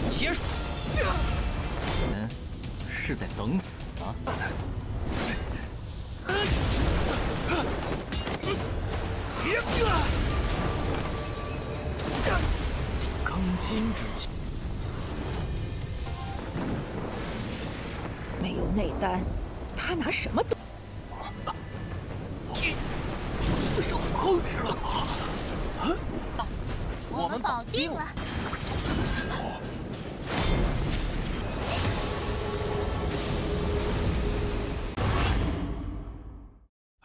结束。是在等死吗？钢筋之气，没有内丹，他拿什么赌？受控制了。我们保定了。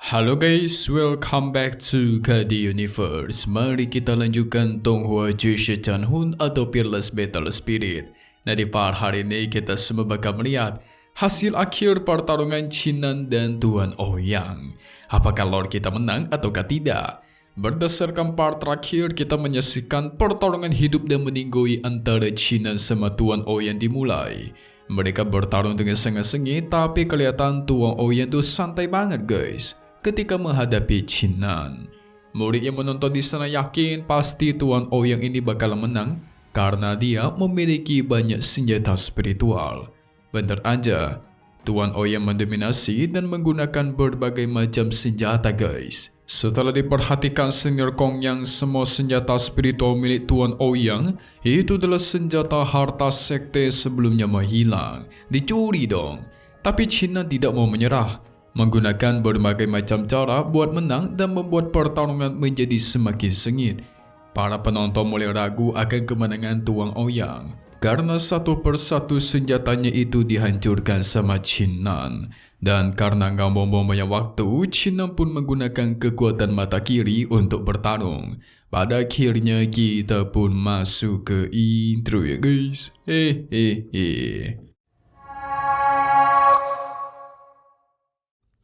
Halo guys, welcome back to KD Universe. Mari kita lanjutkan Donghua Jushu Chanhun atau Fearless Battle Spirit. Nah, di part hari ini kita semua bakal melihat hasil akhir pertarungan Qinnan dan Tuan Ouyang. Apakah Lord kita menang ataukah tidak? Berdasarkan part terakhir, kita menyaksikan pertarungan hidup dan meninggoy antara Qinnan sama Tuan Ouyang dimulai. Mereka bertarung dengan sangat sengit, tapi kelihatan Tuan Ouyang tuh santai banget guys ketika menghadapi Qinnan. Murid yang menonton di sana yakin pasti Tuan Ouyang ini bakal menang karena dia memiliki banyak senjata spiritual. Benar aja, Tuan Ouyang mendominasi dan menggunakan berbagai macam senjata guys. Setelah diperhatikan senior Kong yang semua senjata spiritual milik Tuan Ouyang itu adalah senjata harta sekte sebelumnya menghilang. Dicuri dong. Tapi Qinnan tidak mau menyerah, menggunakan berbagai macam cara buat menang dan membuat pertarungan menjadi semakin sengit. Para penonton mulai ragu akan kemenangan Tuan Ouyang karena satu persatu senjatanya itu dihancurkan sama Qinnan. Dan karena nggak buang-buang banyak waktu, Qinnan pun menggunakan kekuatan mata kiri untuk bertarung. Pada akhirnya kita pun masuk ke intro ya guys.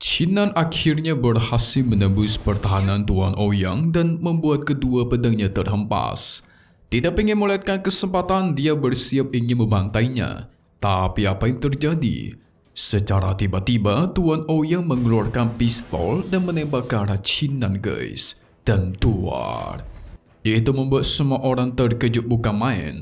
Qinnan akhirnya berhasil menembus pertahanan Tuan Ouyang dan membuat kedua pedangnya terhempas. Tidak ingin melewatkan kesempatan, dia bersiap ingin membantainya. Tapi apa yang terjadi? Secara tiba-tiba Tuan Ouyang mengeluarkan pistol dan menembak ke arah Qinnan guys. Dan duar. Itu membuat semua orang terkejut bukan main,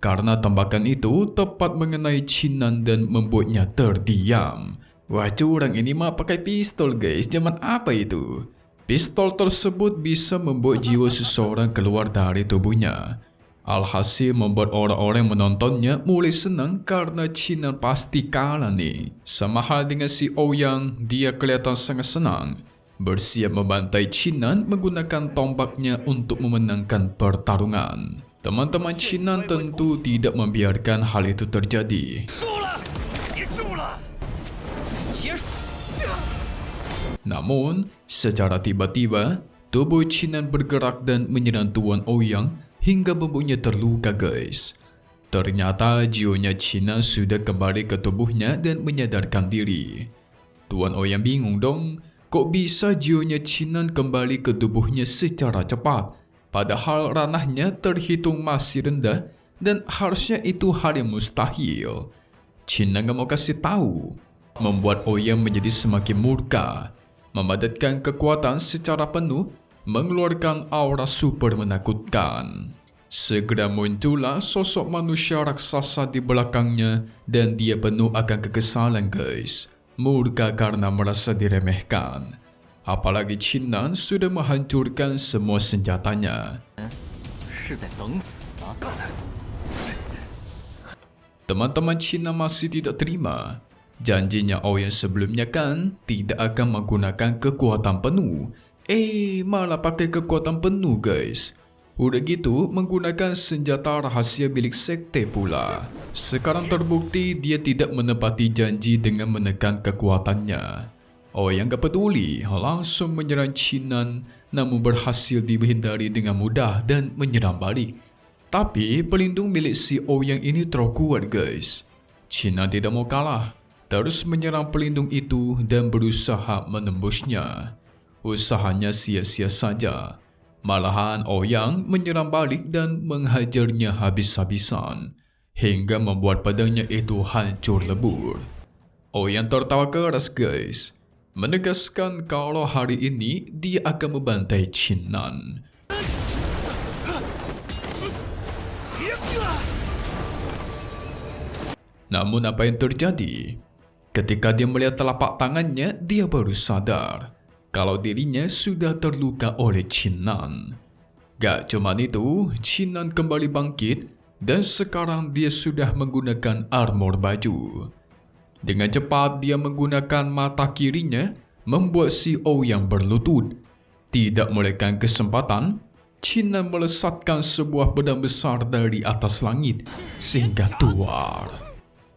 karena tembakan itu tepat mengenai Qinnan dan membuatnya terdiam. Wah, curang ini mah pakai pistol guys, zaman apa itu? Pistol tersebut bisa membuat jiwa seseorang keluar dari tubuhnya. Alhasil membuat orang-orang menontonnya mulai senang karena Qinnan pasti kalah nih. Sama hal dengan si Ouyang, dia kelihatan sangat senang, bersiap membantai Qinnan menggunakan tombaknya untuk memenangkan pertarungan. Teman-teman Qinnan tentu tidak membiarkan hal itu terjadi. Namun, secara tiba-tiba, tubuh Qinnan bergerak dan menyerang Tuan Ouyang hingga membuatnya terluka guys. Ternyata jiwanya Qinnan sudah kembali ke tubuhnya dan menyadarkan diri. Tuan Ouyang bingung dong, kok bisa jiwanya Qinnan kembali ke tubuhnya secara cepat, padahal ranahnya terhitung masih rendah dan harusnya itu hal yang mustahil. Qinnan gak mau kasih tahu, membuat Ouyang menjadi semakin murka, memadatkan kekuatan secara penuh, mengeluarkan aura super menakutkan. Segera muncullah sosok manusia raksasa di belakangnya dan dia penuh akan kekesalan guys. Murka karena merasa diremehkan. Apalagi Qinnan sudah menghancurkan semua senjatanya. Teman-teman Qinnan masih tidak terima. Janjinya Ouyang sebelumnya kan tidak akan menggunakan kekuatan penuh. Malah pakai kekuatan penuh guys. Udah gitu menggunakan senjata rahasia milik sekte pula. Sekarang terbukti dia tidak menepati janji dengan menekan kekuatannya. Ouyang gak peduli, langsung menyerang Qinnan, namun berhasil dihindari dengan mudah dan menyerang balik. Tapi pelindung milik si Ouyang ini terlalu kuat guys. Qinnan tidak mau kalah, terus menyerang pelindung itu dan berusaha menembusnya. Usahanya sia-sia saja. Malahan Ouyang menyerang balik dan menghajarnya habis-habisan, hingga membuat pedangnya itu hancur lebur. Ouyang tertawa keras guys, menegaskan kalau hari ini dia akan membantai Qinnan. Namun apa yang terjadi? Ketika dia melihat telapak tangannya, dia baru sadar kalau dirinya sudah terluka oleh Qin Nan. Gak cuma itu, Qin Nan kembali bangkit dan sekarang dia sudah menggunakan armor baju. Dengan cepat dia menggunakan mata kirinya membuat si Ouyang berlutut. Tidak melenggang kesempatan, Qin Nan melesatkan sebuah pedang besar dari atas langit sehingga tuar.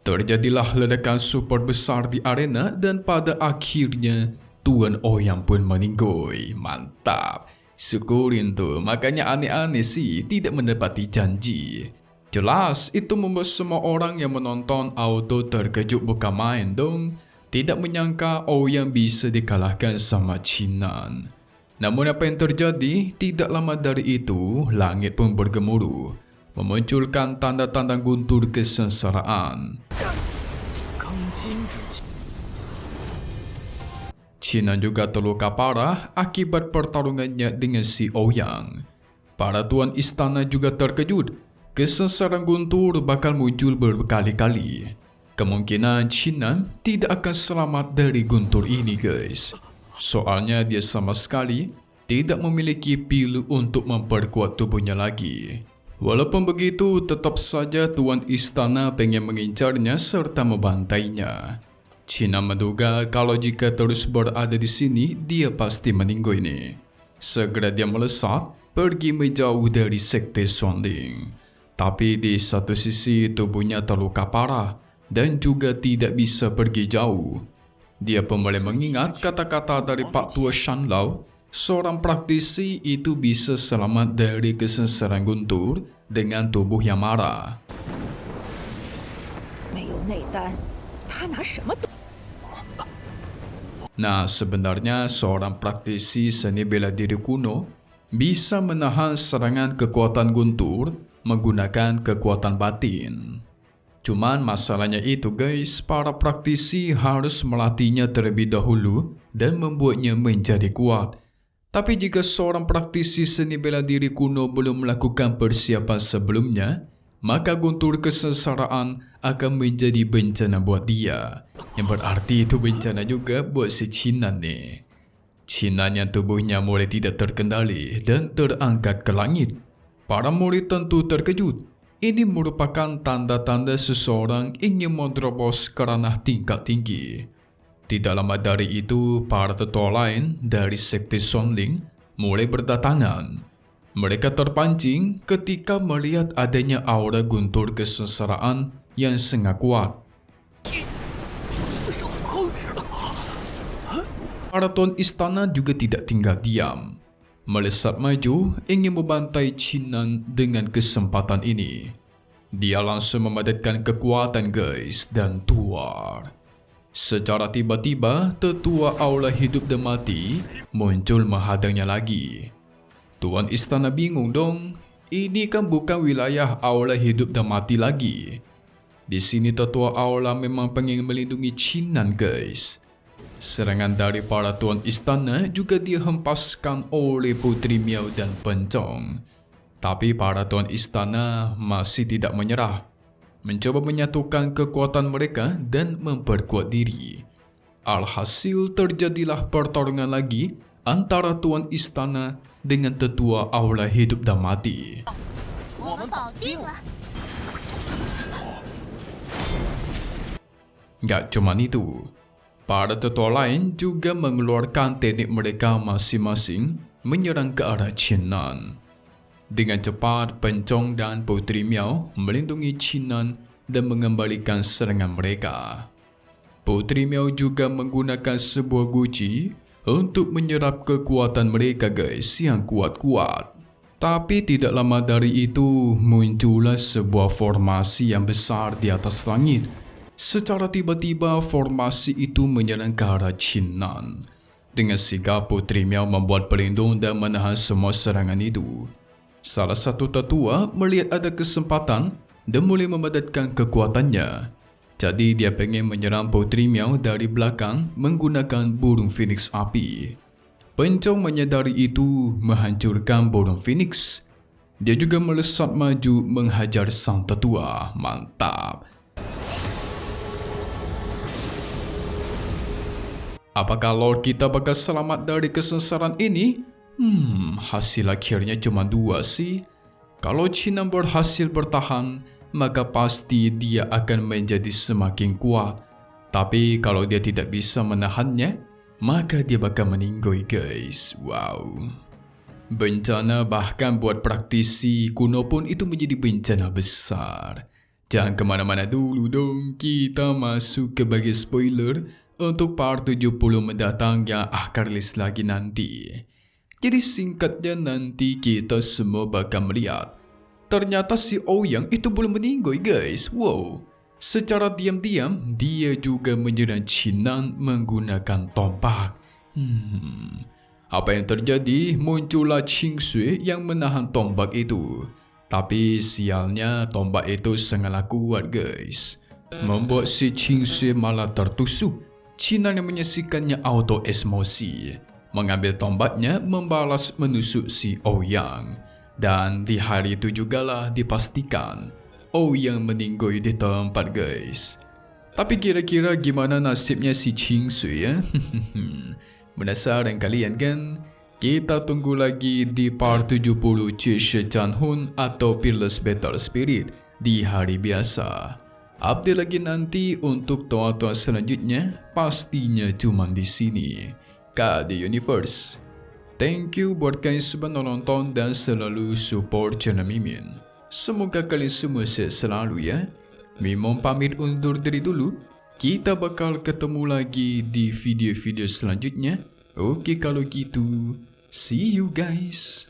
Terjadilah ledakan super besar di arena dan pada akhirnya Tuan Ouyang pun meninggoy. Mantap. Syukurin tuh, makanya aneh-aneh sih tidak mendapati janji. Jelas itu membuat semua orang yang menonton auto terkejut bukan main dong. Tidak menyangka Ouyang bisa dikalahkan sama Qin Nan. Namun apa yang terjadi? Tidak lama dari itu, langit pun bergemuruh, memunculkan tanda-tanda guntur kesengsaraan. Qin Nan juga terluka parah akibat pertarungannya dengan si Ouyang. Para tuan istana juga terkejut. Kesengsaraan guntur bakal muncul berkali-kali. Kemungkinan Qin Nan tidak akan selamat dari guntur ini, guys. Soalnya dia sama sekali tidak memiliki pilu untuk memperkuat tubuhnya lagi. Walaupun begitu, tetap saja tuan istana pengen mengincarnya serta membantainya. Qin Nan menduga kalau jika terus berada di sini, dia pasti meninggal ini. Segera dia melesat, pergi menjauh dari sekte Xuanling. Tapi di satu sisi tubuhnya terluka parah dan juga tidak bisa pergi jauh. Dia pun mulai mengingat kata-kata dari Pak Tua Shanlao. Seorang praktisi itu bisa selamat dari kesengsaraan guntur dengan tubuh yang marah. Nah, sebenarnya seorang praktisi seni bela diri kuno bisa menahan serangan kekuatan guntur menggunakan kekuatan batin. Cuman masalahnya itu, guys, para praktisi harus melatihnya terlebih dahulu dan membuatnya menjadi kuat. Tapi jika seorang praktisi seni bela diri kuno belum melakukan persiapan sebelumnya, maka guntur kesengsaraan akan menjadi bencana buat dia. Yang berarti itu bencana juga buat si Qin Nan nih. Qin Nan yang tubuhnya mulai tidak terkendali dan terangkat ke langit. Para murid tentu terkejut. Ini merupakan tanda-tanda seseorang ingin menerobos ke ranah tingkat tinggi. Tidak lama dari itu, para tetua lain dari sekte Xuanling mulai berdatangan. Mereka terpancing ketika melihat adanya aura guntur kesengsaraan yang sangat kuat. Para tuan istana juga tidak tinggal diam. Melesat maju ingin membantai Qin Nan dengan kesempatan ini. Dia langsung memadatkan kekuatan, guys, dan tuar. Secara tiba-tiba, tetua aula hidup dan mati muncul menghadangnya lagi. Tuan istana bingung dong. Ini kan bukan wilayah aula hidup dan mati lagi. Di sini tetua aula memang pengen melindungi Qin Nan, guys. Serangan dari para tuan istana juga dihempaskan oleh Putri Miao dan Pencong. Tapi para tuan istana masih tidak menyerah. Mencoba menyatukan kekuatan mereka dan memperkuat diri. Alhasil terjadilah pertarungan lagi antara tuan istana dengan tetua aula hidup dan mati. Gak cuma itu, para tetua lain juga mengeluarkan teknik mereka masing-masing menyerang ke arah Qin Nan. Dengan cepat, Pencong dan Putri Miao melindungi Qin Nan dan mengembalikan serangan mereka. Putri Miao juga menggunakan sebuah guci untuk menyerap kekuatan mereka, guys, yang kuat-kuat. Tapi tidak lama dari itu, muncullah sebuah formasi yang besar di atas langit. Secara tiba-tiba, formasi itu menyerang ke arah Qin Nan. Dengan sigap, Putri Miao membuat pelindung dan menahan semua serangan itu. Salah satu tetua melihat ada kesempatan dan mulai memadatkan kekuatannya. Jadi dia pengen menyerang Putri Miao dari belakang menggunakan burung Phoenix api. Pencong menyadari itu menghancurkan burung Phoenix. Dia juga melesat maju menghajar sang tetua. Mantap. Apakah Lord kita bakal selamat dari kesengsaraan ini? Hasil akhirnya cuma 2 sih. Kalau Cina berhasil bertahan, maka pasti dia akan menjadi semakin kuat. Tapi kalau dia tidak bisa menahannya, maka dia bakal meninggoy guys. Wow. Bencana bahkan buat praktisi kuno pun itu menjadi bencana besar. Jangan kemana-mana dulu dong, kita masuk ke bagian spoiler untuk part 70 mendatang yang akan rilis lagi nanti. Jadi singkatnya nanti kita semua bakal melihat. Ternyata si Ouyang itu belum meninggoy guys. Wow. Secara diam-diam dia juga menyerang Chinan menggunakan tombak. Apa yang terjadi? Muncullah Qing Shui yang menahan tombak itu. Tapi sialnya tombak itu sangatlah kuat guys. Membuat si Qing Shui malah tertusuk. Chinan yang menyaksikannya auto emosi. Mengambil tombaknya membalas menusuk si Ouyang. Dan di hari itu jugalah dipastikan Ouyang meninggoy di tempat guys. Tapi kira-kira gimana nasibnya si Qing Shui ya? Penasaran kalian kan? Kita tunggu lagi di part 70 Cishe Chanhun atau Peerless Battle Spirit di hari biasa. Update lagi nanti untuk toa-toa selanjutnya pastinya cuma di sini. KD Universe. Thank you buat kalian semua nonton dan selalu support channel Mimin. Semoga kalian semua sehat selalu ya. Mimin pamit undur diri dulu. Kita bakal ketemu lagi di video-video selanjutnya. Oke kalau gitu, see you guys.